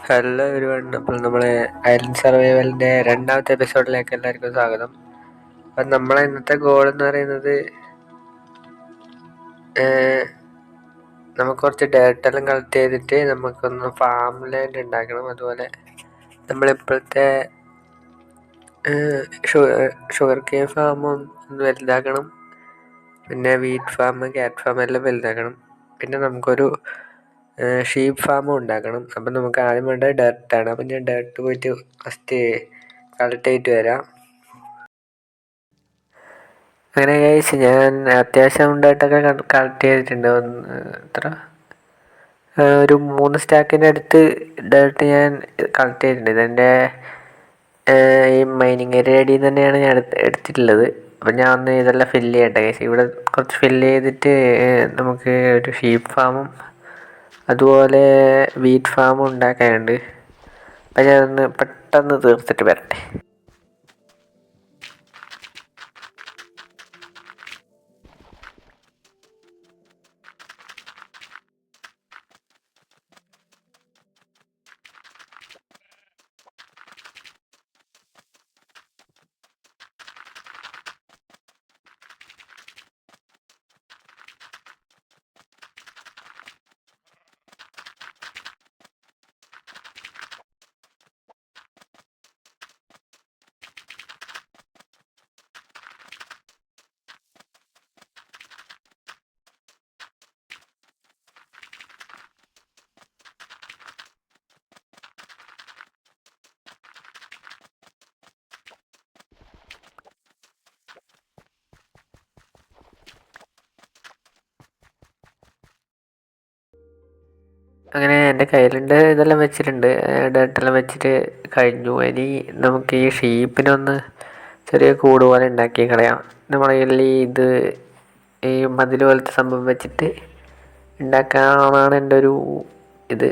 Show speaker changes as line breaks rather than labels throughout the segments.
Hello everyone. അപ്പോൾ നമ്മളെ island സർവൈവലിൻ്റെ രണ്ടാമത്തെ എപ്പിസോഡിലേക്ക് എല്ലാവർക്കും സ്വാഗതം. അപ്പം നമ്മളെ ഇന്നത്തെ ഗോൾ എന്ന് പറയുന്നത് നമുക്ക് കുറച്ച് ഡേറ്റെല്ലാം കളക്ട് ചെയ്തിട്ട് നമുക്കൊന്ന് ഫാം ലാൻഡ് ഉണ്ടാക്കണം. അതുപോലെ നമ്മളിപ്പോഴത്തെ ഷുഗർ കെയിൻ ഫാമും ഒന്ന് വലുതാക്കണം. പിന്നെ വീറ്റ് ഫാം, ക്യാറ്റ് ഫാം എല്ലാം വലുതാക്കണം. പിന്നെ നമുക്കൊരു ഷീപ്പ് ഫാമും ഉണ്ടാക്കണം. അപ്പം നമുക്ക് ആദ്യം വേണ്ടത് ഡർട്ടാണ്. അപ്പം ഞാൻ ഡർട്ട് പോയിട്ട് ഫസ്റ്റ് കളക്ട് ചെയ്തിട്ട് വരാം. അങ്ങനെ കഴിച്ച് ഞാൻ അത്യാവശ്യം ഡേർട്ടൊക്കെ കളക്ട് ചെയ്തിട്ടുണ്ട്. ഒരു 3 സ്റ്റാക്കിൻ്റെ അടുത്ത് ഡേർട്ട് ഞാൻ കളക്ട് ചെയ്തിട്ടുണ്ട്. ഇതെൻ്റെ ഈ മൈനിങ് ഏരിയയിൽ തന്നെയാണ് ഞാൻ എടുത്തിട്ടുള്ളത്. അപ്പം ഞാൻ ഒന്ന് ഇതെല്ലാം ഫില്ല് ചെയ്യട്ടെ കഴിച്ച്. ഇവിടെ കുറച്ച് ഫില്ല് ചെയ്തിട്ട് നമുക്ക് ഒരു ഷീപ്പ് ഫാമും അതുപോലെ വീറ്റ് ഫാമും ഉണ്ടാക്കാനുണ്ട്. അപ്പം ഞാനൊന്ന് പെട്ടെന്ന് തീർത്തിട്ട് വരട്ടെ. അങ്ങനെ എൻ്റെ കയ്യിലുണ്ട് ഇതെല്ലാം വെച്ചിട്ടുണ്ട്. ഡേർട്ടെല്ലാം വെച്ചിട്ട് കഴിഞ്ഞു. ഇനി നമുക്ക് ഈ ഷീപ്പിനൊന്ന് ചെറിയ കൂട് പോലെ ഉണ്ടാക്കി കളയാം. നമ്മളെ കയ്യിൽ ഈ മതിൽ പോലത്തെ സംഭവം വെച്ചിട്ട് ഉണ്ടാക്കാനാണ് എൻ്റെ ഒരു ഇത്.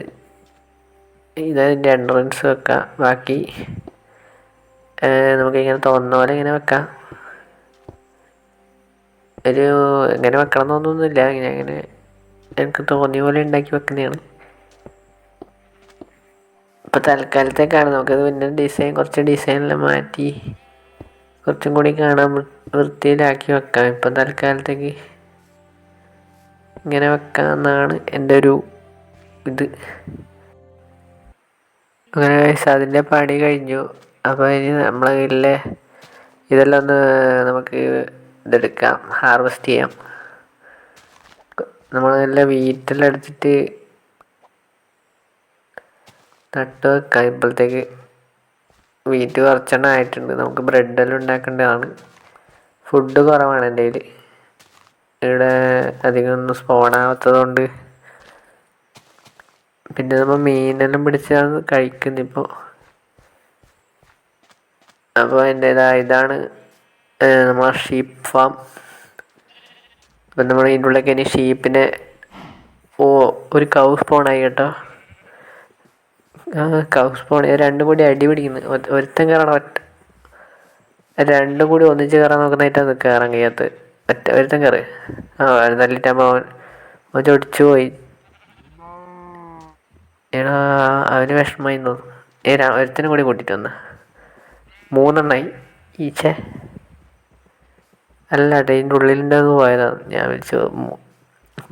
ഇതതിൻ്റെ എൻട്രൻസ് വെക്കാം. ബാക്കി നമുക്കിങ്ങനെ തോന്നുന്ന പോലെ ഇങ്ങനെ വെക്കാം. എങ്ങനെ വെക്കണം എന്നൊന്നുമില്ല, ഇങ്ങനെ എനിക്ക് തോന്നിയ പോലെ ഉണ്ടാക്കി വെക്കുന്നതാണ്. ഇപ്പോൾ തൽക്കാലത്തേക്കാണ്. നമുക്കത് പിന്നെ കുറച്ച് ഡിസൈനെല്ലാം മാറ്റി കുറച്ചും കൂടി കാണാൻ വൃത്തിയിലാക്കി വെക്കാം. ഇപ്പം തൽക്കാലത്തേക്ക് ഇങ്ങനെ വെക്കാമെന്നാണ് എൻ്റെ ഒരു ഇത്. അങ്ങനെ അതിൻ്റെ പണി കഴിഞ്ഞു. അപ്പോൾ ഇനി നമ്മളെ കയ്യിലെ ഇതെല്ലാം ഒന്ന് നമുക്ക് ഇതെടുക്കാം, ഹാർവെസ്റ്റ് ചെയ്യാം. നമ്മളെല്ലാം വീറ്റെല്ലാം എടുത്തിട്ട് നട്ട് വെക്കാം. ഇപ്പോഴത്തേക്ക് വീറ്റ് കുറച്ചെണ്ണം ആയിട്ടുണ്ട്. നമുക്ക് ബ്രെഡെല്ലാം ഉണ്ടാക്കേണ്ടതാണ്. ഫുഡ് കുറവാണ് എൻ്റെ കയ്യിൽ. ഇവിടെ അധികം ഒന്നും സ്പോണാവാത്തത് കൊണ്ട് പിന്നെ നമ്മൾ മീനെല്ലാം പിടിച്ചാണ് കഴിക്കുന്നിപ്പോൾ. അപ്പോൾ ഇതാണ് നമ്മളെ ഷീപ്പ് ഫാം. അപ്പം നമ്മൾ ഇതിൻ്റെ ഉള്ളിലേക്ക് ഇനി ഷീപ്പിനെ ഒരു കൗ സ്പോണായി കേട്ടോ. കൗ സ്പോൺ രണ്ടും കൂടി അടി പിടിക്കുന്നു. ഒരുത്തൻ കയറണം. രണ്ടും കൂടി ഒന്നിച്ച് കയറാൻ നോക്കുന്നതായിട്ടാണ് കയറാൻ കഴിയാത്തത്. ഒരുത്തൻ കയറ്. നല്ലിട്ടാകുമ്പോൾ അവൻ ചൊടിച്ചു പോയി. അവന് വിഷമമായി തോന്നുന്നു. ഒരുത്തനും കൂടി കൂട്ടിയിട്ട് വന്ന 3 എണ്ണമായി ഈച്ചേ. അല്ല ഇതിൻ്റെ ഉള്ളിലുണ്ടെന്ന് പോയതാണ്. ഞാൻ വിളിച്ചു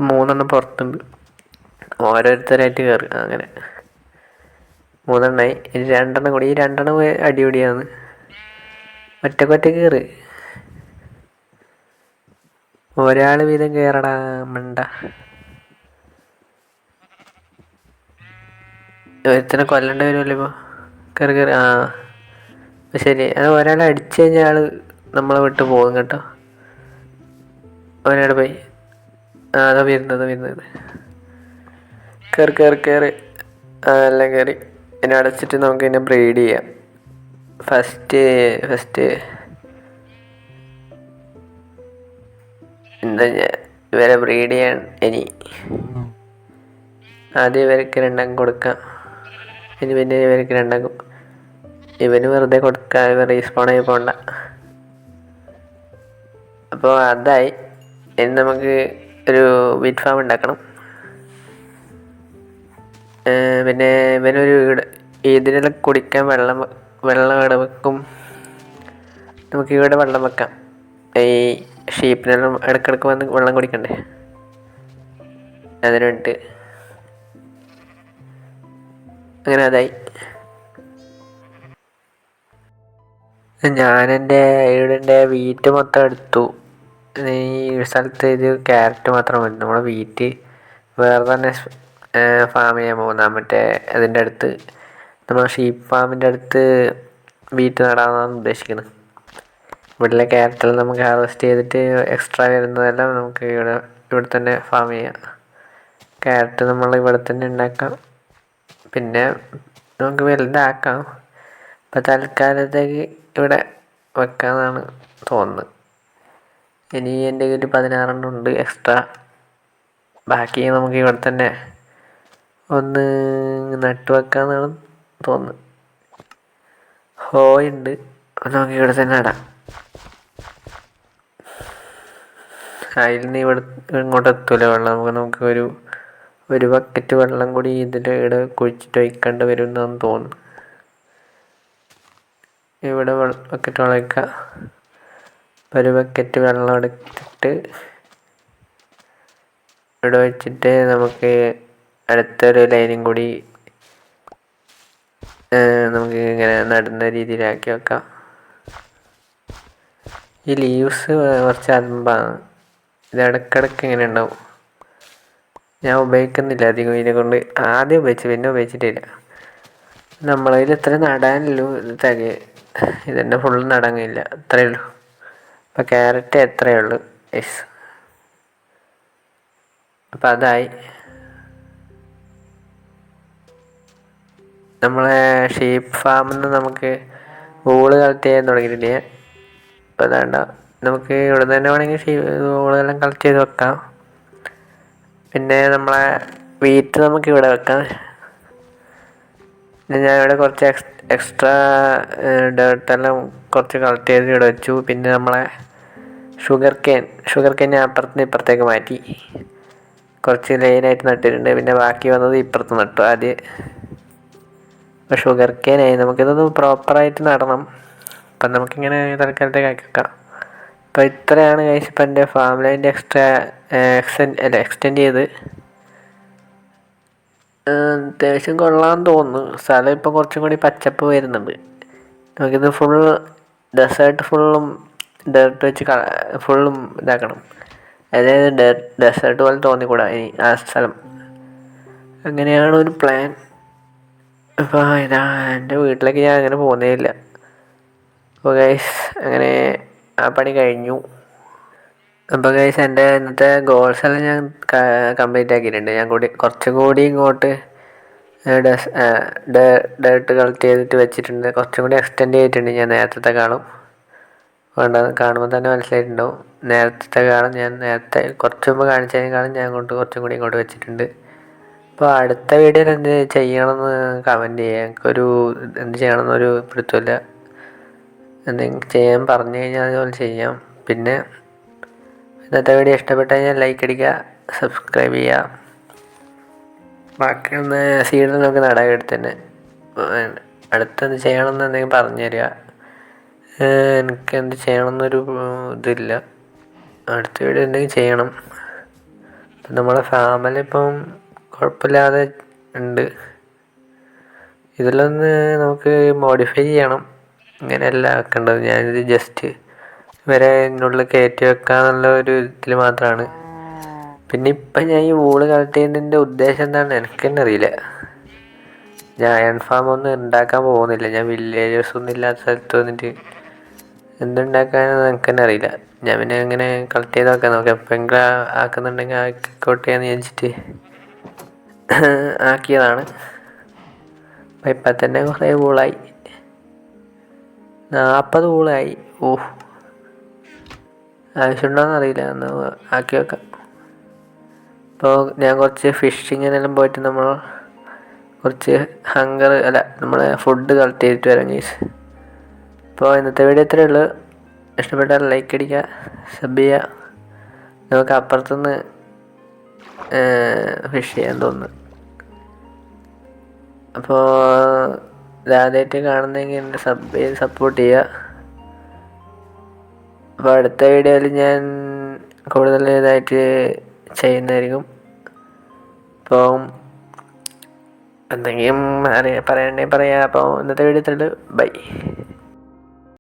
3 എണ്ണം പുറത്തുണ്ട്. ഓരോരുത്തരായിട്ട് കയറി. അങ്ങനെ 3 എണ്ണമായി. ഇനി 2 എണ്ണം കൂടി. ഈ 2 എണ്ണം അടിപൊളിയാണ്. ഒറ്റ കയറ്. ഒരാൾ വീതം കയറടാ മണ്ട. ഒരുത്തനെ കൊല്ലേണ്ടി വരുമല്ലോ ഇപ്പോൾ. കയറി. ശരി. അത് ഒരാളെ അടിച്ചു കഴിഞ്ഞാൽ ആൾ നമ്മളെ വിട്ട് പോകും കേട്ടോ. ഒരാൾ പോയി. അതാ വരുന്നത്. കയറി. എല്ലാം കയറി. ഇനി അടച്ചിട്ട് നമുക്ക് ഇതിനെ ബ്രീഡ് ചെയ്യാം. ഫസ്റ്റ് എന്താ ഇവരെ ബ്രീഡ് ചെയ്യാൻ ഇനി ആദ്യം ഇവർക്ക് 2 അംഗം കൊടുക്കാം. പിന്നെ ഇവർക്ക് 2 അംഗം. ഇവന് വെറുതെ കൊടുക്കാം. ഇവ റീസ്പോണായി പോകണ്ട. അപ്പോൾ അതായി. ഇനി നമുക്ക് ഒരു വീറ്റ് ഫാം ഉണ്ടാക്കണം. പിന്നെ ഇവനൊരു ഇതിനെല്ലാം കുടിക്കാൻ വെള്ളം ഇവിടെ വെക്കും. നമുക്കിവിടെ വെള്ളം വെക്കാം. ഈ ഷീപ്പിനെല്ലാം ഇടയ്ക്കിടയ്ക്ക് വന്ന് വെള്ളം കുടിക്കണ്ടേ, അതിന് വേണ്ടിയിട്ട്. അങ്ങനെ അതായി. ഇവിടെ വീറ്റ് മൊത്തം എടുത്തു. ഈ സ്ഥലത്ത് ഇത് ക്യാരറ്റ് മാത്രം മതി. നമ്മളെ വീറ്റ് വേറെ തന്നെ ഫാം ചെയ്യാൻ പോകുന്ന മറ്റേ അതിൻ്റെ അടുത്ത്, നമ്മൾ ഷീപ്പ് ഫാമിൻ്റെ അടുത്ത് വീറ്റ് നടാമെന്നാണ് ഉദ്ദേശിക്കുന്നത്. ഇവിടെയുള്ള ക്യാരറ്റെല്ലാം നമുക്ക് ഹാർവെസ്റ്റ് ചെയ്തിട്ട് എക്സ്ട്രാ വരുന്നതെല്ലാം നമുക്ക് ഇവിടെ തന്നെ ഫാം ചെയ്യാം. ക്യാരറ്റ് നമ്മൾ ഇവിടെ തന്നെ ഉണ്ടാക്കാം. പിന്നെ നമുക്ക് വലുതാക്കാം. ഇപ്പം തൽക്കാലത്തേക്ക് ഇവിടെ വെക്കാമെന്നാണ് തോന്നുന്നത്. ഇനി എൻ്റെ കയ്യിൽ 16 ഉണ്ട് എക്സ്ട്രാ. ബാക്കി നമുക്ക് ഇവിടെ തന്നെ ഒന്ന് നട്ടു വെക്കാമെന്നാണ് തോന്നുന്നത്. ഉണ്ട്, നമുക്ക് ഇവിടെ തന്നെ നടാം. അതിൽ നിന്ന് ഇങ്ങോട്ട് എത്തൂല വെള്ളം. നമുക്ക് ഒരു ബക്കറ്റ് വെള്ളം കൂടി ഇവിടെ കുഴിച്ചിട്ട് ഒഴിക്കേണ്ടി വരും എന്നാണ് തോന്നുന്നു. ഇവിടെ ബക്കറ്റ് വെള്ളം ഒഴിക്കുക. ഒരു ബക്കറ്റ് വെള്ളം എടുത്തിട്ട് ഇവിടെ വെച്ചിട്ട് നമുക്ക് അടുത്തൊരു ലൈനും കൂടി നമുക്ക് ഇങ്ങനെ നടുന്ന രീതിയിലാക്കി വെക്കാം. ഈ ലീവ്സ് കുറച്ച് അലമ്പാണ്. ഇത് ഇടയ്ക്കിടയ്ക്ക് ഇങ്ങനെ ഉണ്ടാവും. ഞാൻ ഉപയോഗിക്കുന്നില്ല അധികം. ഇതിനെ കൊണ്ട് ആദ്യം ഉപയോഗിച്ചു, പിന്നെ ഉപയോഗിച്ചിട്ടില്ല. നമ്മളതിൽ ഇത്ര നടാനല്ലോ ഇതെന്നെ ഫുള്ള് നടാൻ കഴിയില്ല. അത്രയേ ഉള്ളൂ. ഇപ്പം ക്യാരറ്റ് എത്രയേ ഉള്ളൂ. അപ്പം അതായി. നമ്മളെ ഷീപ്പ് ഫാമിൽ നിന്ന് നമുക്ക് വൂള് കളക്ട് ചെയ്യാൻ തുടങ്ങിയിട്ടുണ്ട്. അപ്പോൾ അതാണ്ട നമുക്ക് ഇവിടെ തന്നെ വേണമെങ്കിൽ വൂളെല്ലാം കളക്ട് ചെയ്ത് വെക്കാം. പിന്നെ നമ്മളെ വീറ്റ് നമുക്ക് ഇവിടെ വെക്കാം. പിന്നെ ഞാനിവിടെ കുറച്ച് എക്സ്ട്രാ ഡേർട്ടെല്ലാം കുറച്ച് കളക്ട് ചെയ്ത് ഇവിടെ വെച്ചു. പിന്നെ നമ്മളെ ഷുഗർ കെയിൻ ഞാൻ അപ്പുറത്തുനിന്ന് ഇപ്പുറത്തേക്ക് മാറ്റി കുറച്ച് ലൈനായിട്ട് നട്ടിട്ടുണ്ട്. പിന്നെ ബാക്കി വന്നത് ഇപ്പുറത്ത് നട്ടു ആദ്യം. ഇപ്പോൾ ഷുഗർ കെയിനായി. നമുക്കിതൊന്ന് പ്രോപ്പറായിട്ട് നടണം. അപ്പം നമുക്കിങ്ങനെ തൽക്കാലത്തേക്ക് ആക്കി വെക്കാം. അപ്പോൾ ഇത്രയാണ് ഗൈസ് ഇപ്പം എൻ്റെ ഫാം ലൈൻ്റെ എക്സ്റ്റെൻഡ് ചെയ്ത്. അത്യാവശ്യം കൊള്ളാമെന്ന് തോന്നുന്നു. സ്ഥലം ഇപ്പോൾ കുറച്ചും കൂടി പച്ചപ്പ് വരുന്നുണ്ട്. നമുക്കിത് ഡെസേർട്ട് ഫുള്ളും ഡേർട്ട് വെച്ച് ഫുള്ളും ഇതാക്കണം. അതായത് ഡെസേർട്ട് പോലെ തോന്നിക്കൂടാ ഇനി ആ സ്ഥലം. അങ്ങനെയാണ് ഒരു പ്ലാൻ. അപ്പോൾ എൻ്റെ വീട്ടിലേക്ക് ഞാൻ അങ്ങനെ പോകുന്നേ ഇല്ല. അപ്പോൾ ഗൈസ് അങ്ങനെ ആ പണി കഴിഞ്ഞു. അപ്പോൾ ഗൈസ് എൻ്റെ ഇന്നത്തെ ഗോൾസ് എല്ലാം ഞാൻ കംപ്ലീറ്റ് ആക്കിയിട്ടുണ്ട്. ഞാൻ കുറച്ചും കൂടി ഇങ്ങോട്ട് ഡേർട്ട് കളക്ട് ചെയ്തിട്ട് വെച്ചിട്ടുണ്ട്. കുറച്ചും കൂടി എക്സ്റ്റെൻഡ് ചെയ്തിട്ടുണ്ട് ഞാൻ നേരത്തെക്കാളും. കാണുമ്പോൾ തന്നെ മനസ്സിലായിട്ടുണ്ടാവും. നേരത്തെ കുറച്ച് മുമ്പ് കാണിച്ചതിനേക്കാളും ഞാൻ കുറച്ചും കൂടി ഇങ്ങോട്ട് വെച്ചിട്ടുണ്ട്. അപ്പോൾ അടുത്ത വീഡിയോയിൽ എന്ത് ചെയ്യണമെന്ന് കമൻറ്റ് ചെയ്യുക. എനിക്കൊരു എന്ത് ചെയ്യണമെന്നൊരു പിടുത്തമില്ല. എന്തെങ്കിലും ചെയ്യാൻ പറഞ്ഞു കഴിഞ്ഞാൽ അതുപോലെ ചെയ്യാം. പിന്നെ ഇന്നത്തെ വീഡിയോ ഇഷ്ടപ്പെട്ട് കഴിഞ്ഞാൽ ലൈക്ക് അടിക്കുക, സബ്സ്ക്രൈബ് ചെയ്യുക. ബാക്കിയൊന്ന് സീഡിൽ നമുക്ക് നടാൻ എടുത്ത് തന്നെ അടുത്തെന്ത് ചെയ്യണമെന്ന് എന്തെങ്കിലും പറഞ്ഞു തരിക. എനിക്ക് എന്ത് ചെയ്യണമെന്നൊരു ഇതില്ല. അടുത്ത വീഡിയോ എന്തെങ്കിലും ചെയ്യണം. ഇപ്പം നമ്മളെ ഫാമിലിപ്പം കുഴപ്പമില്ലാതെ ഉണ്ട്. ഇതിലൊന്ന് നമുക്ക് മോഡിഫൈ ചെയ്യണം. ഇങ്ങനെയല്ല ആക്കേണ്ടത്. ഞാനിത് ജസ്റ്റ് വരെ ഇതിനുള്ളിൽ കയറ്റി വെക്കാന്നുള്ള ഒരു ഇതിൽ മാത്രമാണ്. പിന്നെ ഇപ്പം ഞാൻ ഈ വൂള് കളക്ട് ചെയ്യുന്നതിൻ്റെ ഉദ്ദേശം എന്താണെന്ന് എനിക്ക് തന്നെ അറിയില്ല. ഞാൻ അയൺ ഫാം ഒന്നും ഉണ്ടാക്കാൻ പോകുന്നില്ല. ഞാൻ വില്ലേജേഴ്സൊന്നും ഇല്ലാത്ത സ്ഥലത്ത് വന്നിട്ട് എന്തുണ്ടാക്കാനെന്ന് എനിക്ക് തന്നെ അറിയില്ല. ഞാൻ പിന്നെ ഇങ്ങനെ കളക്ട് ചെയ്ത് നോക്കാം. നമുക്ക് എപ്പോഴെങ്കിലും ആക്കുന്നുണ്ടെങ്കിൽ ആക്കിക്കോട്ടെ എന്ന് വിചാരിച്ചിട്ട് ആക്കിയതാണ്. അപ്പം ഇപ്പം തന്നെ കുറേ വൂളായി, 40 വൂളായി. ആവശ്യമുണ്ടോയെന്ന് അറിയില്ല. ഒന്ന് ആക്കി വെക്കാം. ഇപ്പോൾ ഞാൻ കുറച്ച് ഫിഷിങ്ങിനെല്ലാം പോയിട്ട് നമ്മൾ കുറച്ച് നമ്മളെ ഫുഡ് കളക്ട് ചെയ്തിട്ട് വരാം ഗൈസ്. അപ്പോൾ ഇന്നത്തെ വീഡിയോ ഇത്രയേ ഉള്ളൂ. ഇഷ്ടപ്പെട്ടാൽ ലൈക്ക് അടിക്കുക, സബ് ചെയ്യുക. നമുക്ക് അപ്പുറത്തുനിന്ന് ഫിഷ് ചെയ്യാൻ തോന്നുന്നു. അപ്പോൾ ഇതാദ്യമായിട്ട് കാണുന്നെങ്കിൽ എൻ്റെ സബ് ചെയ്ത് സപ്പോർട്ട് ചെയ്യുക. അപ്പോൾ അടുത്ത വീഡിയോയിൽ ഞാൻ കൂടുതൽ ഇതായിട്ട് ചെയ്യുന്നതായിരിക്കും. അപ്പോൾ എന്തെങ്കിലും പറയാനുണ്ടെങ്കിൽ പറയാം. അപ്പോൾ ഇന്നത്തെ വീഡിയോ ഇത്രയുള്ളൂ. ബൈ.